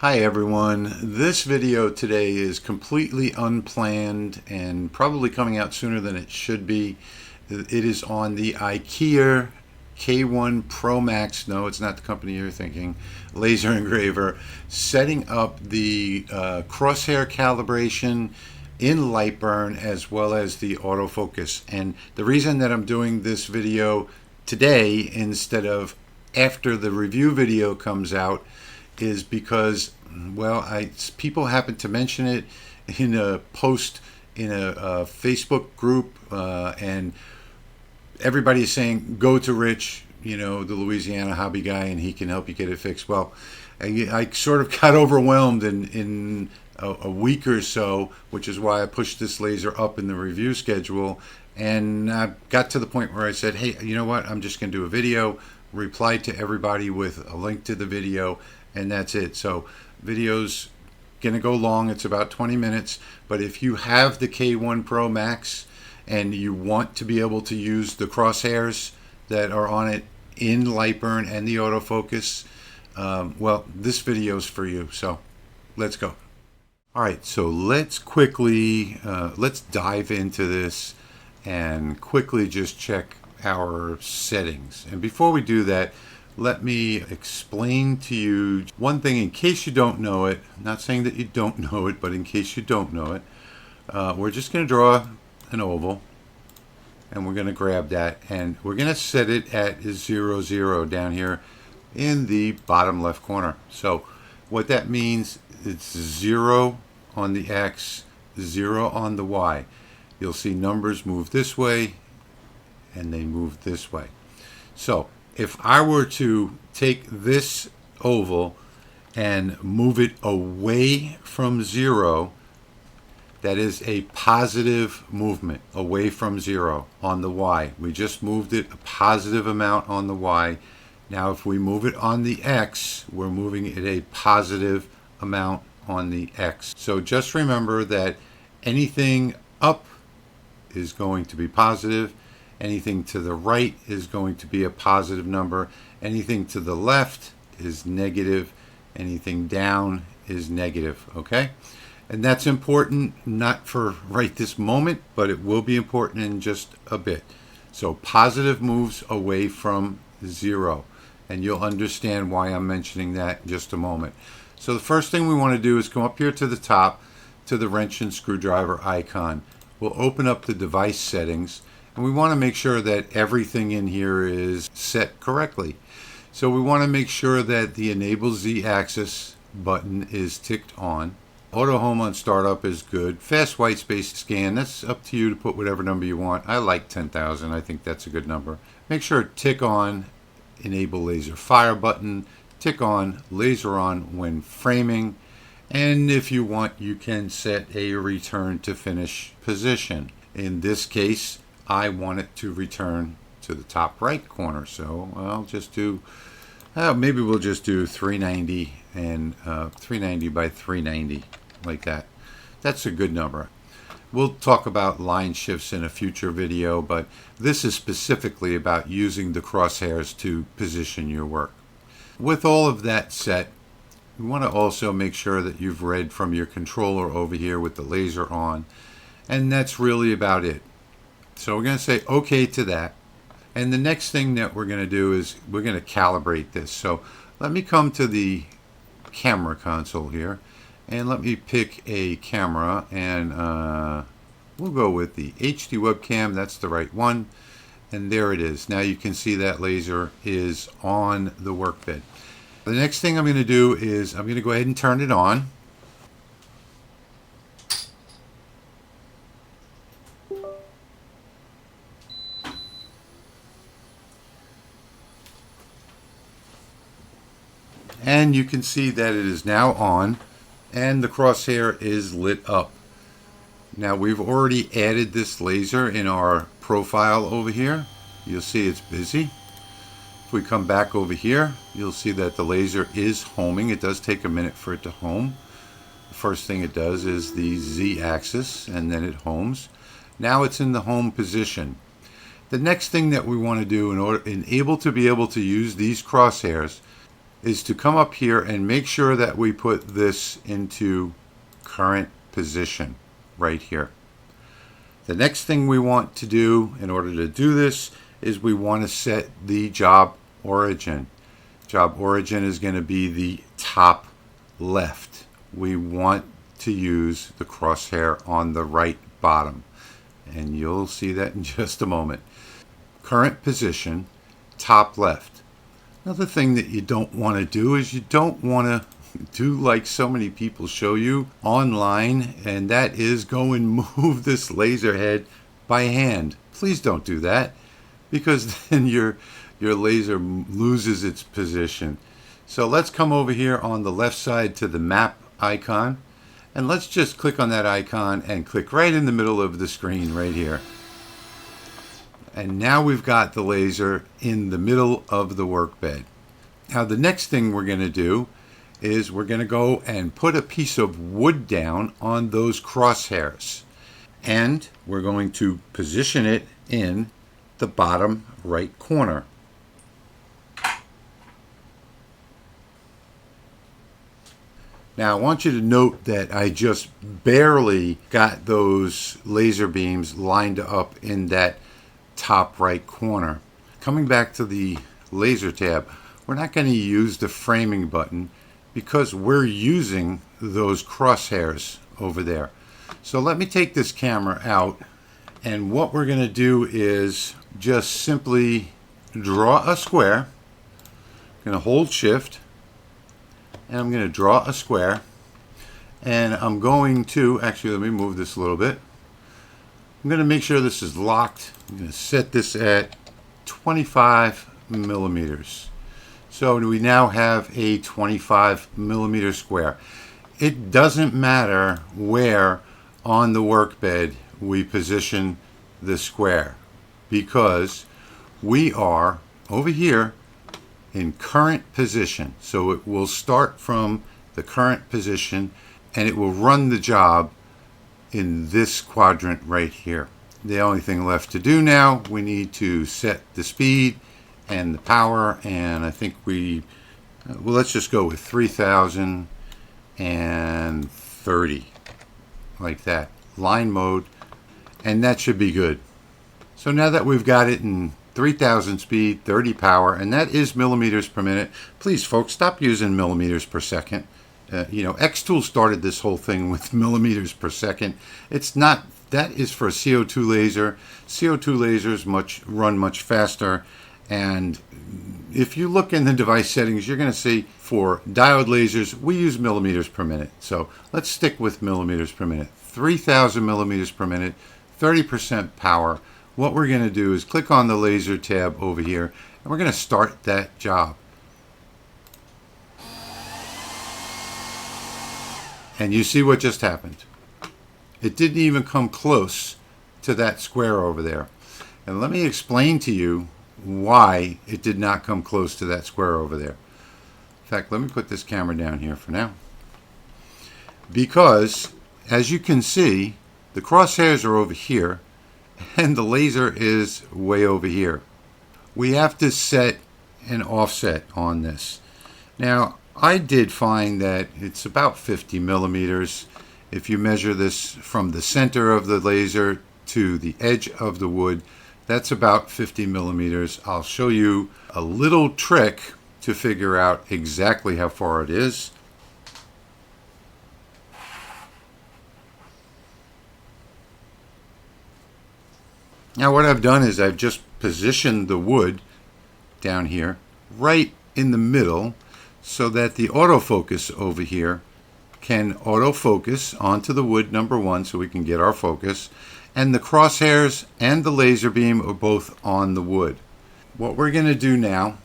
Hi everyone, this video today is completely unplanned and probably coming out sooner than it should be. It is on the Ikier K1 Pro Max, no it's not the company you're thinking, laser engraver, setting up the crosshair calibration in Lightburn as well as the autofocus. And the reason that I'm doing this video today instead of after the review video comes out is because, well, people happen to mention it in a post in a Facebook group, and everybody is saying, go to Rich, you know, the Louisiana hobby guy, and he can help you get it fixed. Well, I sort of got overwhelmed in a week or so, which is why I pushed this laser up in the review schedule. And I got to the point where I said, hey, you know what, I'm just going to do a video, reply to everybody with a link to the video, and that's it. So video's gonna go long, it's about 20 minutes, but if you have the K1 Pro Max and you want to be able to use the crosshairs that are on it in Lightburn and the autofocus, well, this video's for you. So let's go. All right, so let's quickly let's dive into this and quickly just check our settings. And before we do that, let me explain to you one thing in case you don't know it. I'm not saying that you don't know it, but in case you don't know it, we're just going to draw an oval, and we're going to grab that, and we're going to set it at 0, 0 down here in the bottom left corner. So what that means, it's 0 on the X, 0 on the Y. You'll see numbers move this way, and they move this way. So if I were to take this oval and move it away from 0, that is a positive movement away from 0 on the Y. We just moved it a positive amount on the Y. Now if we move it on the X, we're moving it a positive amount on the X. So just remember that anything up is going to be positive. Anything to the right is going to be a positive number. Anything to the left is negative. Anything down is negative, okay? And that's important, not for right this moment, but it will be important in just a bit. So positive moves away from 0. And you'll understand why I'm mentioning that in just a moment. So the first thing we want to do is come up here to the top to the wrench and screwdriver icon. We'll open up the device settings. And we want to make sure that everything in here is set correctly. So we want to make sure that the Enable Z-axis button is ticked on. Auto Home on startup is good. Fast white space scan, that's up to you to put whatever number you want. I like 10,000. I think that's a good number. Make sure tick on Enable Laser Fire button. Tick on Laser On when framing. And if you want, you can set a return to finish position. In this case, I want it to return to the top right corner, so I'll just do, maybe we'll just do 390 and 390 by 390, like that. That's a good number. We'll talk about line shifts in a future video, but this is specifically about using the crosshairs to position your work. With all of that set, you want to also make sure that you've read from your controller over here with the laser on, and that's really about it. So we're going to say OK to that. And the next thing that we're going to do is we're going to calibrate this. So let me come to the camera console here. And let me pick a camera. And we'll go with the HD webcam. That's the right one. And there it is. Now you can see that laser is on the workbed. The next thing I'm going to do is I'm going to go ahead and turn it on. And you can see that it is now on and the crosshair is lit up. Now we've already added this laser in our profile over here. You'll see it's busy. If we come back over here, you'll see that the laser is homing. It does take a minute for it to home. The first thing it does is the Z-axis and then it homes. Now it's in the home position. The next thing that we want to do in order to be able to use these crosshairs is to come up here and make sure that we put this into current position right here. The next thing we want to do in order to do this is we want to set the job origin. Job origin is going to be the top left. We want to use the crosshair on the right bottom, and you'll see that in just a moment. Current position, top left. Another thing that you don't want to do is you don't want to do like so many people show you online, and that is go and move this laser head by hand. Please don't do that, because then your laser loses its position. So let's come over here on the left side to the map icon, and let's just click on that icon and click right in the middle of the screen right here. And now we've got the laser in the middle of the workbed. Now the next thing we're going to do is we're going to go and put a piece of wood down on those crosshairs, and we're going to position it in the bottom right corner. Now I want you to note that I just barely got those laser beams lined up in that top right corner. Coming back to the laser tab, we're not going to use the framing button because we're using those crosshairs over there. So let me take this camera out, and what we're going to do is just simply draw a square. I'm going to hold shift, and I'm going to draw a square, and I'm going to, actually let me move this a little bit. I'm going to make sure this is locked. I'm going to set this at 25 millimeters. So we now have a 25 millimeter square. It doesn't matter where on the workbed we position the square, because we are over here in current position. So it will start from the current position and it will run the job in this quadrant right here. The only thing left to do now, we need to set the speed and the power, and I think well, let's just go with 3030, like that, line mode, and that should be good. So now that we've got it in 3000 speed, 30 power, and that is millimeters per minute. Please folks, stop using millimeters per second. Xtool started this whole thing with millimeters per second. It's not. That is for a CO2 laser. CO2 lasers run much faster, and if you look in the device settings, you're going to see for diode lasers we use millimeters per minute. So let's stick with millimeters per minute. 3000 millimeters per minute, 30% power. What we're going to do is click on the laser tab over here, and we're going to start that job. And you see what just happened. It didn't even come close to that square over there. And let me explain to you why it did not come close to that square over there. In fact, let me put this camera down here for now. Because, as you can see, the crosshairs are over here, and the laser is way over here. We have to set an offset on this. Now, I did find that it's about 50 millimeters. If you measure this from the center of the laser to the edge of the wood, that's about 50 millimeters. I'll show you a little trick to figure out exactly how far it is. Now what I've done is I've just positioned the wood down here right in the middle so that the autofocus over here can autofocus onto the wood number one so we can get our focus, and the crosshairs and the laser beam are both on the wood. What we're going to do now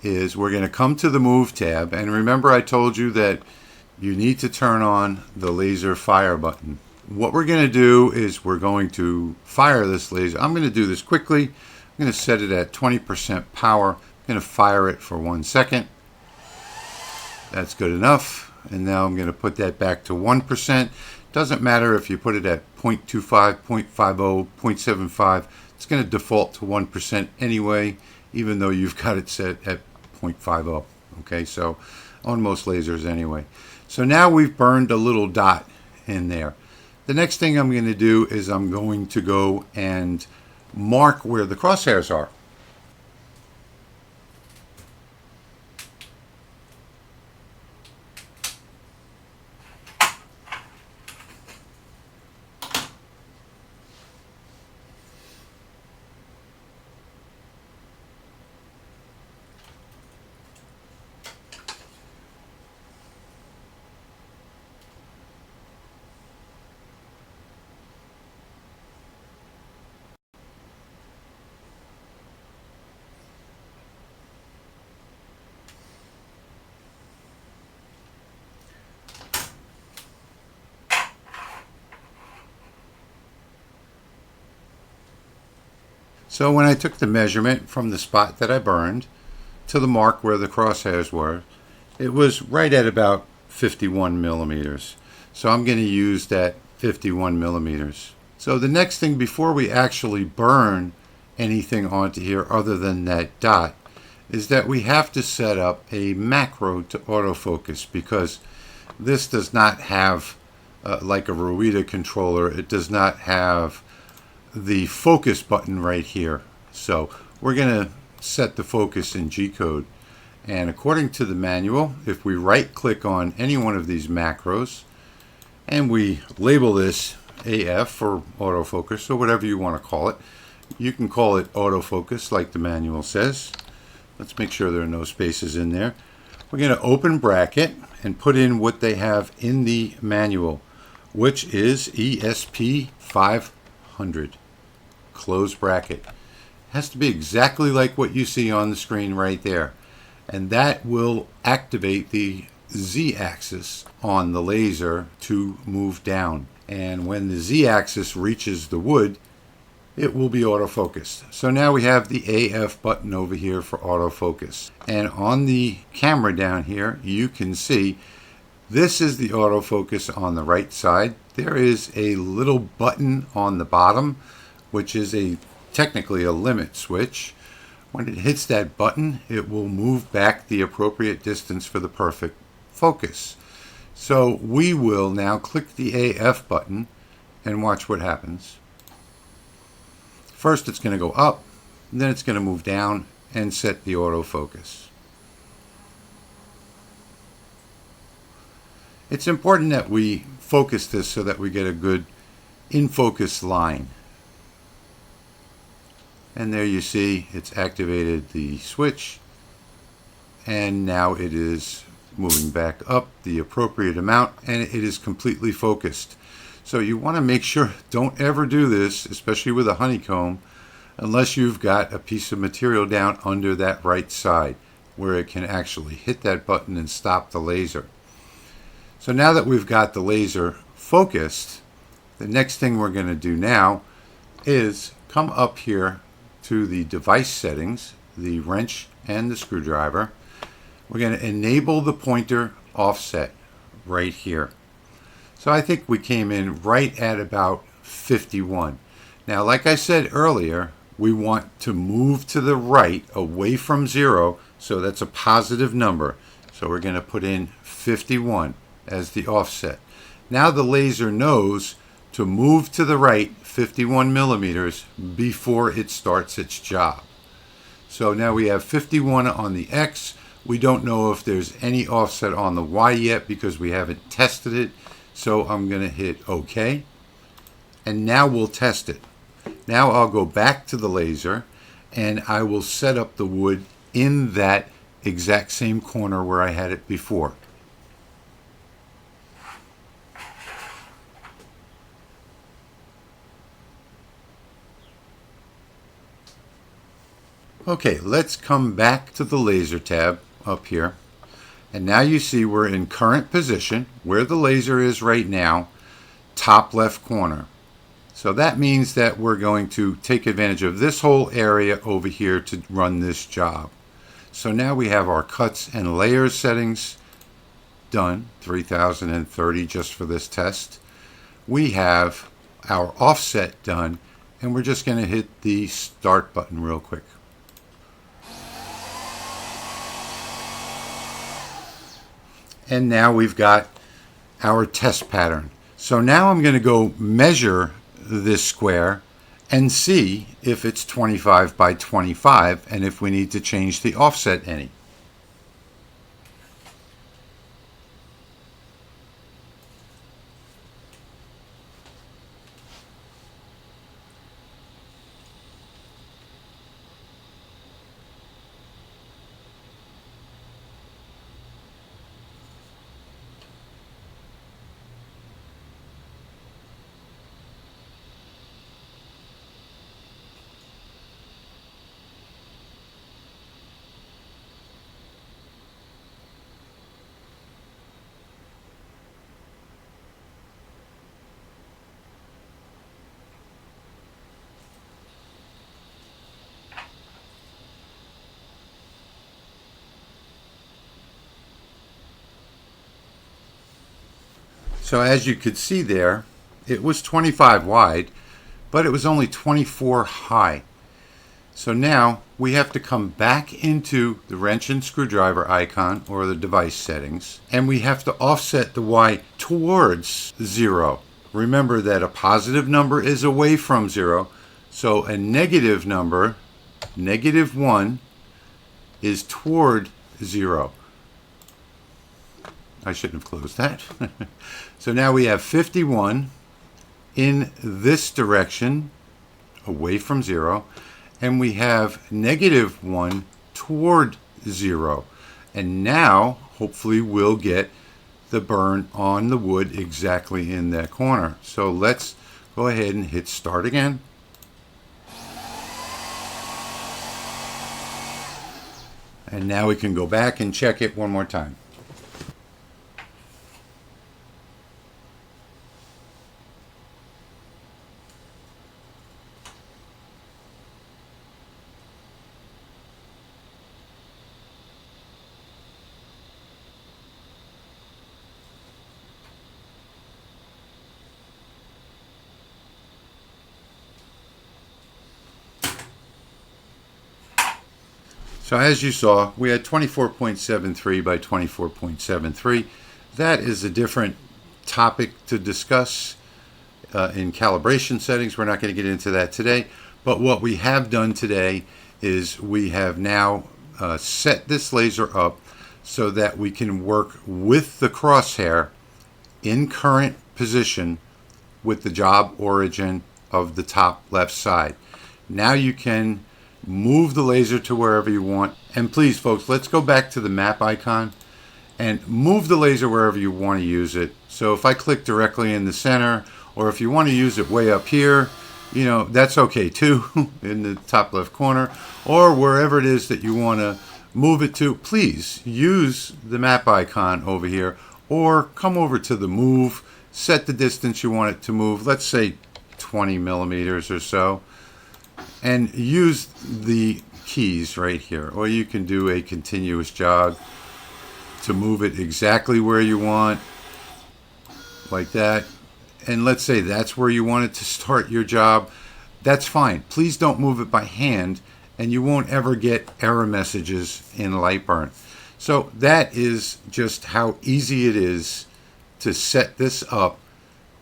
is we're going to come to the Move tab, and remember I told you that you need to turn on the laser fire button. What we're going to do is we're going to fire this laser. I'm going to do this quickly. I'm going to set it at 20% power. I'm going to fire it for 1 second. That's good enough. And now I'm going to put that back to 1%. Doesn't matter if you put it at 0.25, 0.50, 0.75. It's going to default to 1% anyway, even though you've got it set at 0.50. Okay, so on most lasers anyway. So now we've burned a little dot in there. The next thing I'm going to do is I'm going to go and mark where the crosshairs are. So when I took the measurement from the spot that I burned to the mark where the crosshairs were, it was right at about 51 millimeters. So I'm going to use that 51 millimeters. So the next thing before we actually burn anything onto here other than that dot is that we have to set up a macro to autofocus, because this does not have like a Ruida controller, it does not have the focus button right here. So we're going to set the focus in G-code, and according to the manual, if we right click on any one of these macros and we label this AF or autofocus or whatever you want to call it, you can call it autofocus like the manual says. Let's make sure there are no spaces in there. We're going to open bracket and put in what they have in the manual, which is ESP 500. Close bracket. It has to be exactly like what you see on the screen right there, and that will activate the Z-axis on the laser to move down, and when the Z-axis reaches the wood, it will be autofocused. So now we have the AF button over here for autofocus, and on the camera down here you can see this is the autofocus on the right side. There is a little button on the bottom which is technically a limit switch. When it hits that button, it will move back the appropriate distance for the perfect focus. So we will now click the AF button and watch what happens. First it's going to go up, and then it's going to move down and set the autofocus. It's important that we focus this so that we get a good in-focus line. And there you see it's activated the switch, and now it is moving back up the appropriate amount, and it is completely focused. So you want to make sure, don't ever do this, especially with a honeycomb, unless you've got a piece of material down under that right side where it can actually hit that button and stop the laser. So now that we've got the laser focused, the next thing we're going to do now is come up here to the device settings, the wrench and the screwdriver. We're going to enable the pointer offset right here. So I think we came in right at about 51. Now, like I said earlier, we want to move to the right away from 0, so that's a positive number. So we're going to put in 51 as the offset. Now the laser knows to move to the right 51 millimeters before it starts its job. So now we have 51 on the X. We don't know if there's any offset on the Y yet because we haven't tested it. So I'm going to hit OK. And now we'll test it. Now I'll go back to the laser and I will set up the wood in that exact same corner where I had it before. Okay, let's come back to the laser tab up here. And now you see we're in current position where the laser is right now, top left corner. So that means that we're going to take advantage of this whole area over here to run this job. So now we have our cuts and layers settings done, 3030 just for this test. We have our offset done, and we're just going to hit the start button real quick. And now we've got our test pattern. So now I'm going to go measure this square and see if it's 25 by 25 and if we need to change the offset any. So as you could see there, it was 25 wide, but it was only 24 high. So now we have to come back into the wrench and screwdriver icon or the device settings, and we have to offset the Y towards 0. Remember that a positive number is away from 0, so a negative number, -1, is toward 0. I shouldn't have closed that. So now we have 51 in this direction, away from 0, and we have -1 toward 0. And now, hopefully, we'll get the burn on the wood exactly in that corner. So let's go ahead and hit start again. And now we can go back and check it one more time. So as you saw, we had 24.73 by 24.73. That is a different topic to discuss in calibration settings. We're not going to get into that today. But what we have done today is we have now set this laser up so that we can work with the crosshair in current position with the job origin of the top left side. Now you can move the laser to wherever you want. And please, folks, let's go back to the map icon and move the laser wherever you want to use it. So if I click directly in the center, or if you want to use it way up here, you know, that's okay too, in the top left corner, or wherever it is that you want to move it to. Please use the map icon over here, or come over to the move, set the distance you want it to move, let's say 20 millimeters or so, and use the keys right here. Or you can do a continuous jog to move it exactly where you want, like that. And let's say that's where you want it to start your job. That's fine. Please don't move it by hand, and you won't ever get error messages in Lightburn. So that is just how easy it is to set this up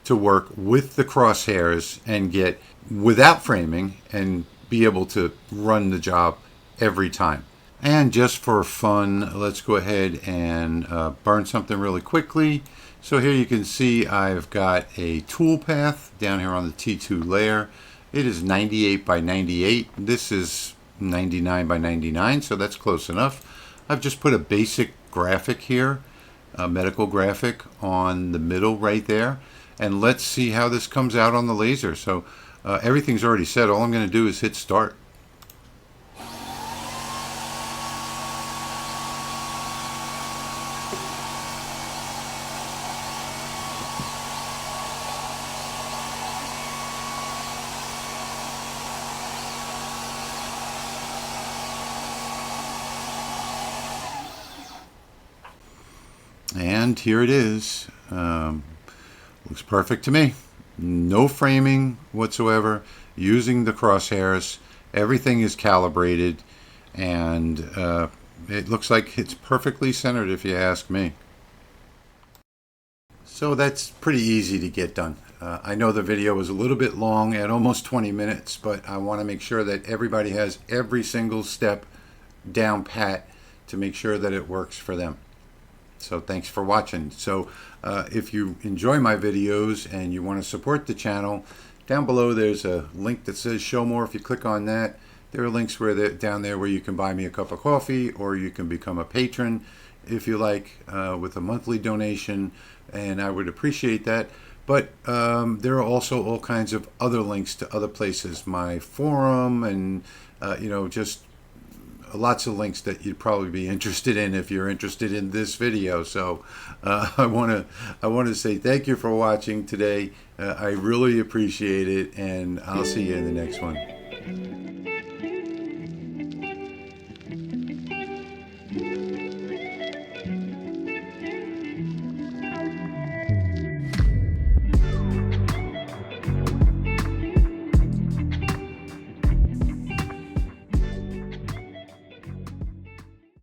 to work with the crosshairs and get without framing and be able to run the job every time. And just for fun, let's go ahead and burn something really quickly. So here you can see I've got a tool path down here on the T2 layer. It is 98 by 98. This is 99 by 99, so that's close enough. I've just put a basic graphic here, a medical graphic on the middle right there. And let's see how this comes out on the laser. So everything's already set. All I'm going to do is hit start. And here it is. Looks perfect to me. No framing whatsoever, using the crosshairs. Everything is calibrated, and it looks like it's perfectly centered if you ask me. So that's pretty easy to get done. I know the video was a little bit long at almost 20 minutes, but I want to make sure that everybody has every single step down pat to make sure that it works for them. So thanks for watching. So if you enjoy my videos and you want to support the channel, down below there's a link that says show more. If you click on that, there are links down there where you can buy me a cup of coffee, or you can become a patron if you like, with a monthly donation, and I would appreciate that. But there are also all kinds of other links to other places, my forum, and just lots of links that you'd probably be interested in if you're interested in this video. So I want to say thank you for watching today. I really appreciate it, and I'll see you in the next one.